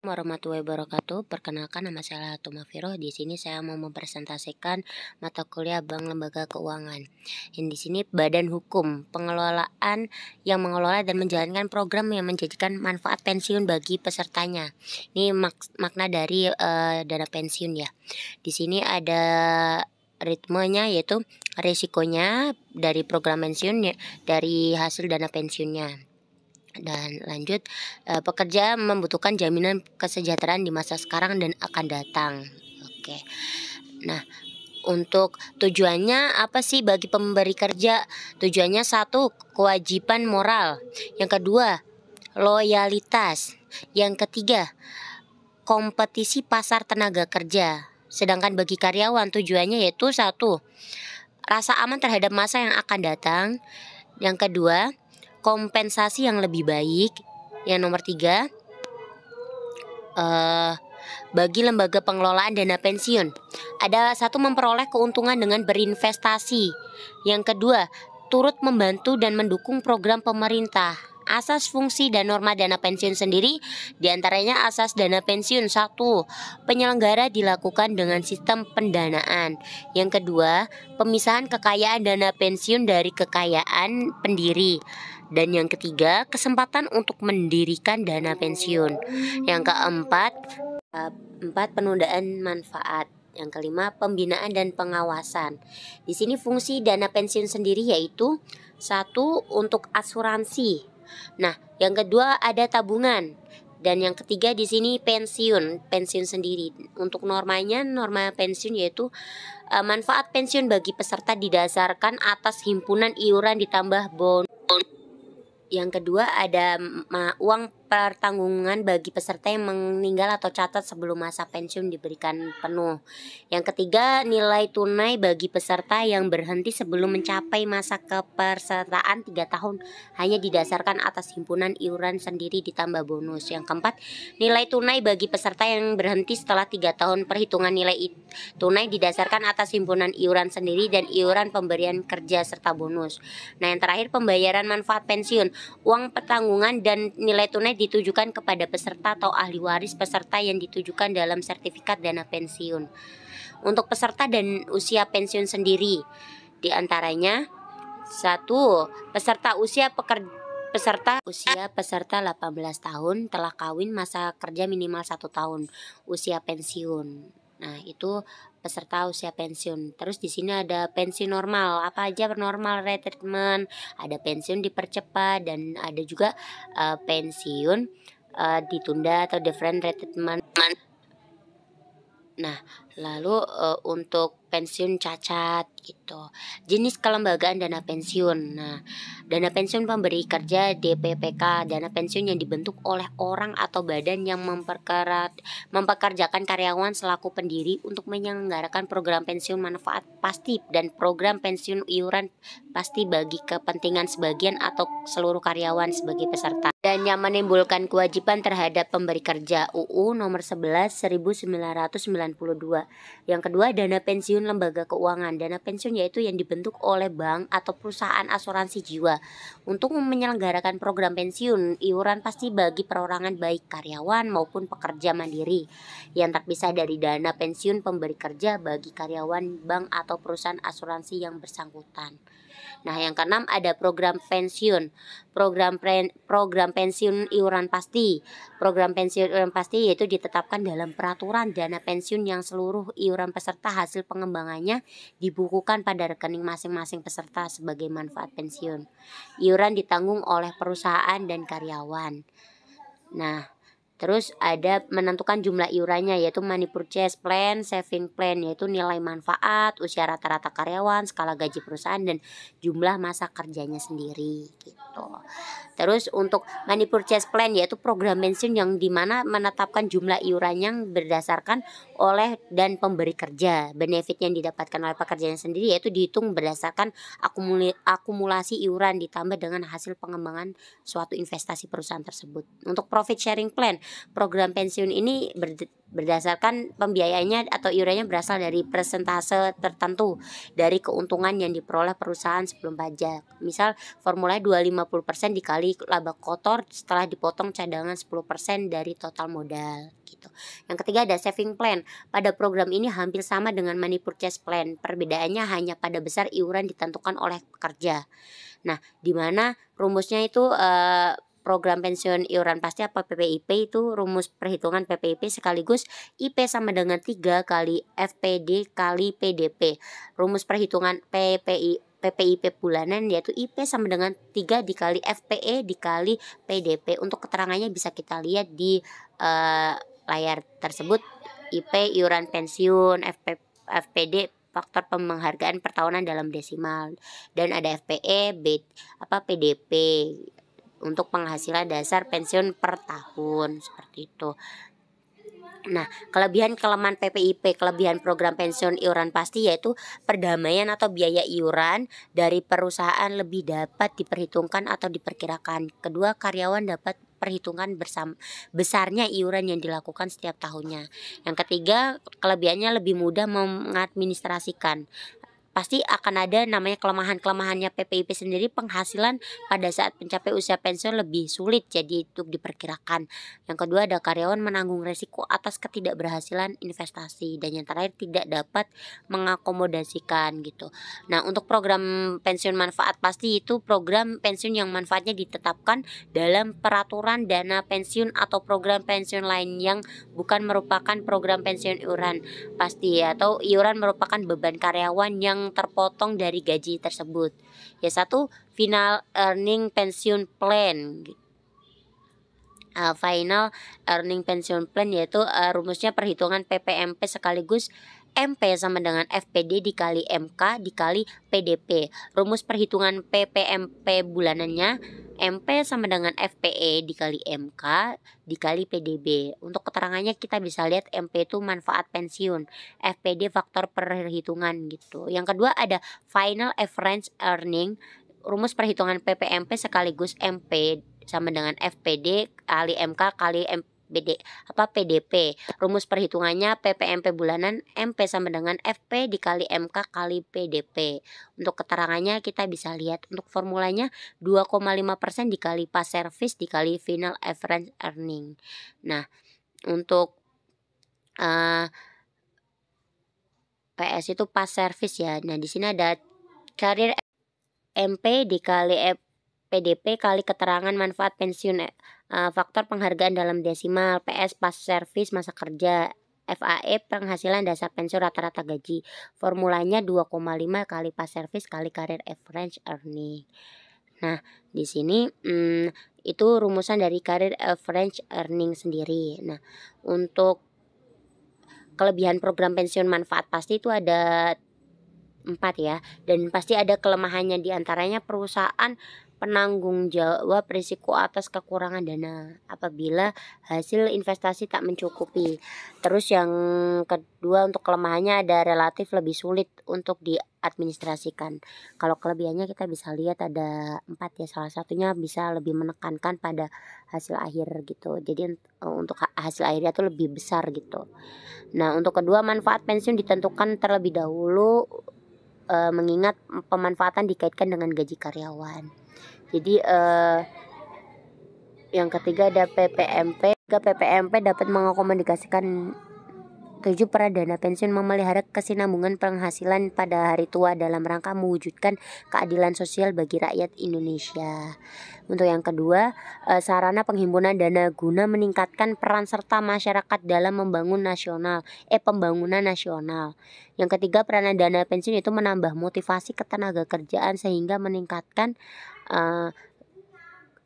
Warahmatullahi wabarakatuh. Perkenalkan, nama saya Lahatun Mafiroh. Di sini saya mau mempresentasikan mata kuliah Bank Lembaga Keuangan. Di sini badan hukum pengelolaan yang mengelola dan menjalankan program yang menjanjikan manfaat pensiun bagi pesertanya. Ini makna dari dana pensiun ya. Di sini ada ritmenya, yaitu risikonya dari program pensiun dari hasil dana pensiunnya. Dan lanjut, pekerja membutuhkan jaminan kesejahteraan di masa sekarang dan akan datang. Oke. Nah, untuk tujuannya apa sih bagi pemberi kerja? Tujuannya satu, kewajiban moral. Yang kedua, loyalitas. Yang ketiga, kompetisi pasar tenaga kerja. Sedangkan bagi karyawan tujuannya yaitu satu, rasa aman terhadap masa yang akan datang. Yang kedua, kompensasi yang lebih baik. Yang nomor tiga, bagi lembaga pengelolaan dana pensiun, ada satu, memperoleh keuntungan dengan berinvestasi. Yang kedua, turut membantu dan mendukung program pemerintah. Asas, fungsi, dan norma dana pensiun sendiri, diantaranya asas dana pensiun satu, penyelenggara dilakukan dengan sistem pendanaan. Yang kedua, pemisahan kekayaan dana pensiun dari kekayaan pendiri. Dan yang ketiga, kesempatan untuk mendirikan dana pensiun. Yang keempat, penundaan manfaat. Yang kelima, pembinaan dan pengawasan. Di sini fungsi dana pensiun sendiri yaitu satu, untuk asuransi. Nah, yang kedua ada tabungan. Dan yang ketiga di sini pensiun sendiri. Untuk normanya, norma pensiun yaitu manfaat pensiun bagi peserta didasarkan atas himpunan iuran ditambah bonus. Yang kedua ada uang pertanggungan bagi peserta yang meninggal atau catat sebelum masa pensiun diberikan penuh. Yang ketiga, nilai tunai bagi peserta yang berhenti sebelum mencapai masa kepesertaan 3 tahun hanya didasarkan atas himpunan iuran sendiri ditambah bonus. Yang keempat, nilai tunai bagi peserta yang berhenti setelah 3 tahun, perhitungan nilai tunai didasarkan atas himpunan iuran sendiri dan iuran pemberian kerja serta bonus. Nah, yang terakhir, pembayaran manfaat pensiun. Uang pertanggungan dan nilai tunai ditujukan kepada peserta atau ahli waris peserta yang ditujukan dalam sertifikat dana pensiun. Untuk peserta dan usia pensiun sendiri, diantaranya satu, peserta 18 tahun, telah kawin, masa kerja minimal 1 tahun, usia pensiun. Nah, itu peserta usia pensiun. Terus di sini ada pensiun normal. Apa aja normal retirement? Ada pensiun dipercepat dan ada juga pensiun ditunda atau deferred retirement. Nah, lalu untuk pensiun cacat gitu. Jenis kelembagaan dana pensiun. Nah, dana pensiun pemberi kerja DPPK, dana pensiun yang dibentuk oleh orang atau badan yang mempekerjakan karyawan selaku pendiri untuk menyelenggarakan program pensiun manfaat pasti dan program pensiun iuran pasti bagi kepentingan sebagian atau seluruh karyawan sebagai peserta, dan yang menimbulkan kewajiban terhadap pemberi kerja. UU nomor 11 1992. Yang kedua, dana pensiun lembaga keuangan. Dana pensiun yaitu yang dibentuk oleh bank atau perusahaan asuransi jiwa untuk menyelenggarakan program pensiun iuran pasti bagi perorangan baik karyawan maupun pekerja mandiri, yang terpisah dari dana pensiun pemberi kerja bagi karyawan bank atau perusahaan asuransi yang bersangkutan. Nah, yang keenam ada program pensiun. Program pensiun iuran pasti. Program pensiun iuran pasti yaitu ditetapkan dalam peraturan dana pensiun yang seluruh iuran peserta hasil pengembangannya dibukukan pada rekening masing-masing peserta sebagai manfaat pensiun. Iuran ditanggung oleh perusahaan dan karyawan. Nah, terus ada menentukan jumlah iurannya yaitu money purchase plan, saving plan yaitu nilai manfaat, usia rata-rata karyawan, skala gaji perusahaan, dan jumlah masa kerjanya sendiri gitu. Terus untuk money purchase plan yaitu program pensiun yang dimana menetapkan jumlah iuran yang berdasarkan oleh dan pemberi kerja. Benefit yang didapatkan oleh pekerjanya sendiri yaitu dihitung berdasarkan akumulasi iuran ditambah dengan hasil pengembangan suatu investasi perusahaan tersebut. Untuk profit sharing plan, Program pensiun ini berdasarkan pembiayaannya atau iurannya berasal dari persentase tertentu dari keuntungan yang diperoleh perusahaan sebelum pajak. Misal formulanya 250% dikali laba kotor setelah dipotong cadangan 10% dari total modal gitu. Yang ketiga ada saving plan. Pada program ini hampir sama dengan money purchase plan. Perbedaannya hanya pada besar iuran ditentukan oleh pekerja. Nah, di mana rumusnya itu program pensiun iuran pasti apa PPIP itu rumus perhitungan PPIP sekaligus IP sama dengan 3 kali FPD kali PDP. Rumus perhitungan PPIP bulanan yaitu IP sama dengan 3 dikali FPE dikali PDP. Untuk keterangannya bisa kita lihat di layar tersebut. IP iuran pensiun, FPD faktor penghargaan pertahunan dalam desimal, dan ada FPE PDP untuk penghasilan dasar pensiun per tahun seperti itu. Nah, kelebihan kelemahan PPIP, kelebihan program pensiun iuran pasti yaitu perdamaian atau biaya iuran dari perusahaan lebih dapat diperhitungkan atau diperkirakan. Kedua, karyawan dapat perhitungan besarnya iuran yang dilakukan setiap tahunnya. Yang ketiga, kelebihannya lebih mudah mengadministrasikan. Pasti akan ada namanya kelemahannya PPIP sendiri, penghasilan pada saat mencapai usia pensiun lebih sulit jadi itu diperkirakan. Yang kedua ada karyawan menanggung resiko atas ketidakberhasilan investasi, dan yang terakhir tidak dapat mengakomodasikan gitu. Nah, untuk program pensiun manfaat pasti itu program pensiun yang manfaatnya ditetapkan dalam peraturan dana pensiun atau program pensiun lain yang bukan merupakan program pensiun iuran pasti atau iuran merupakan beban karyawan yang terpotong dari gaji tersebut. Ya, satu final earning pension plan. Final earning pension plan yaitu rumusnya perhitungan PPMP sekaligus MP sama dengan FPD dikali MK dikali PDP. Rumus perhitungan PPMP bulanannya MP sama dengan FPE dikali MK dikali PDB. Untuk keterangannya kita bisa lihat MP itu manfaat pensiun, FPD faktor perhitungan gitu. Yang kedua ada final average earning. Rumus perhitungan PPMP sekaligus MP sama dengan FPD kali MK kali PDP. Rumus perhitungannya PPMP bulanan MP sama dengan FP dikali MK kali PDP. Untuk keterangannya kita bisa lihat untuk formulanya 2,5% dikali pas service dikali final average earning. Nah, untuk PS itu pas service ya. Nah, di sini ada karir MP dikali PDP kali keterangan manfaat pensiun, faktor penghargaan dalam desimal, PS pas service masa kerja, FAE penghasilan dasar pensiun rata-rata gaji. Formulanya 2,5 kali pas service kali karir average earning. Nah, di sini itu rumusan dari karir average earning sendiri. Nah, untuk kelebihan program pensiun manfaat pasti itu ada 4 ya, dan pasti ada kelemahannya, diantaranya perusahaan penanggung jawab risiko atas kekurangan dana apabila hasil investasi tak mencukupi. Terus yang kedua untuk kelemahannya ada relatif lebih sulit untuk diadministrasikan. Kalau kelebihannya kita bisa lihat ada 4 ya, salah satunya bisa lebih menekankan pada hasil akhir gitu. Jadi untuk hasil akhirnya itu lebih besar gitu. Nah, untuk kedua manfaat pensiun ditentukan terlebih dahulu mengingat pemanfaatan dikaitkan dengan gaji karyawan. Jadi yang ketiga ada PPMP. PPMP dapat mengakomodasikan 7 peradana pensiun memelihara kesinambungan penghasilan pada hari tua dalam rangka mewujudkan keadilan sosial bagi rakyat Indonesia. Untuk yang kedua, sarana penghimpunan dana guna meningkatkan peran serta masyarakat dalam pembangunan nasional. Yang ketiga, peranan dana pensiun itu menambah motivasi ketenaga kerjaan sehingga meningkatkan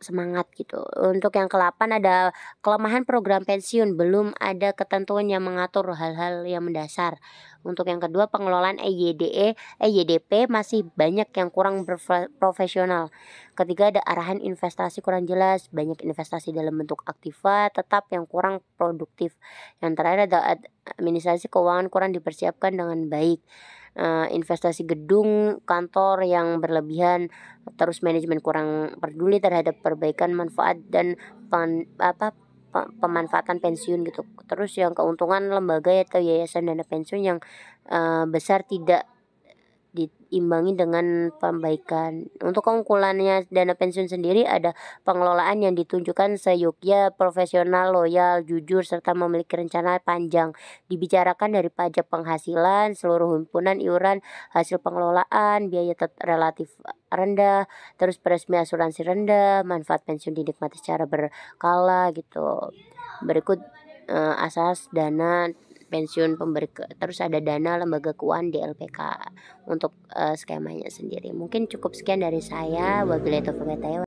semangat gitu. Untuk yang ke-8 ada kelemahan program pensiun, belum ada ketentuan yang mengatur hal-hal yang mendasar. Untuk yang kedua, pengelolaan EYDP masih banyak yang kurang profesional. Ketiga, ada arahan investasi kurang jelas, banyak investasi dalam bentuk aktiva tetap yang kurang produktif. Yang terakhir ada administrasi keuangan kurang dipersiapkan dengan baik. Investasi gedung kantor yang berlebihan, terus manajemen kurang peduli terhadap perbaikan manfaat dan pemanfaatan pensiun gitu. Terus yang keuntungan lembaga atau yayasan dana pensiun yang besar tidak diimbangi dengan pembaikan. Untuk keunggulannya dana pensiun sendiri ada pengelolaan yang ditunjukkan seyogyanya, profesional, loyal, jujur, serta memiliki rencana panjang. Dibicarakan dari pajak penghasilan, seluruh himpunan iuran, hasil pengelolaan, biaya relatif rendah, terus peresmi asuransi rendah, manfaat pensiun dinikmati secara berkala gitu. Berikut asas dana pensiun terus ada dana lembaga keuangan DLPK untuk skemanya sendiri. Mungkin cukup sekian dari saya. Wabillahi taufiq wal hidayah.